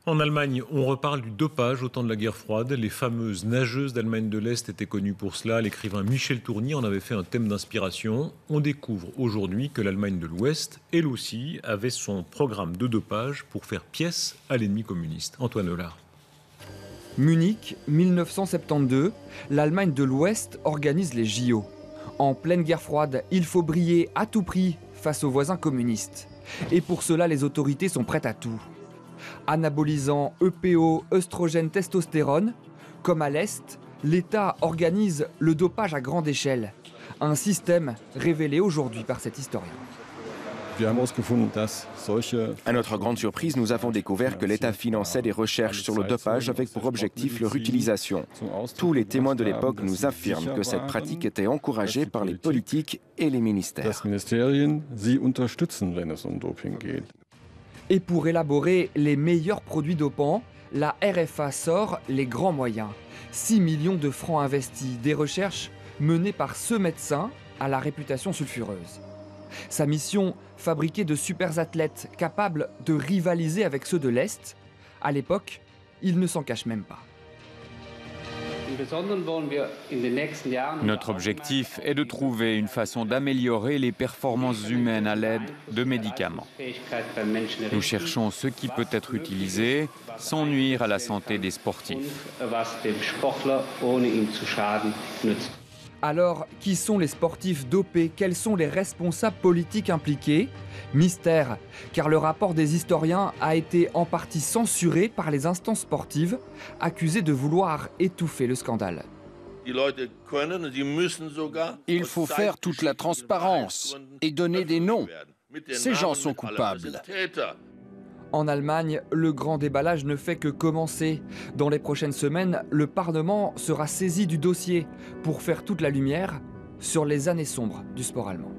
En Allemagne, on reparle du dopage au temps de la guerre froide. Les fameuses nageuses d'Allemagne de l'Est étaient connues pour cela. L'écrivain Michel Tourny en avait fait un thème d'inspiration. On découvre aujourd'hui que l'Allemagne de l'Ouest, elle aussi, avait son programme de dopage pour faire pièce à l'ennemi communiste. Antoine Hollard. Munich, 1972, l'Allemagne de l'Ouest organise les JO. En pleine guerre froide, il faut briller à tout prix face aux voisins communistes. Et pour cela, les autorités sont prêtes à tout. Anabolisants, EPO, œstrogènes, testostérone. Comme à l'Est, l'État organise le dopage à grande échelle. Un système révélé aujourd'hui par cet historien. À notre grande surprise, nous avons découvert que l'État finançait des recherches sur le dopage avec pour objectif leur utilisation. Tous les témoins de l'époque nous affirment que cette pratique était encouragée par les politiques et les ministères. Et pour élaborer les meilleurs produits dopants, la RFA sort les grands moyens. 6 millions de francs investis, des recherches menées par ce médecin à la réputation sulfureuse. Sa mission, fabriquer de super athlètes capables de rivaliser avec ceux de l'Est. À l'époque, il ne s'en cache même pas. Notre objectif est de trouver une façon d'améliorer les performances humaines à l'aide de médicaments. Nous cherchons ce qui peut être utilisé sans nuire à la santé des sportifs. Alors, qui sont les sportifs dopés? Quels sont les responsables politiques impliqués? Mystère, car le rapport des historiens a été en partie censuré par les instances sportives, accusées de vouloir étouffer le scandale. Il faut faire toute la transparence et donner des noms. Ces gens sont coupables. En Allemagne, le grand déballage ne fait que commencer. Dans les prochaines semaines, le Parlement sera saisi du dossier pour faire toute la lumière sur les années sombres du sport allemand.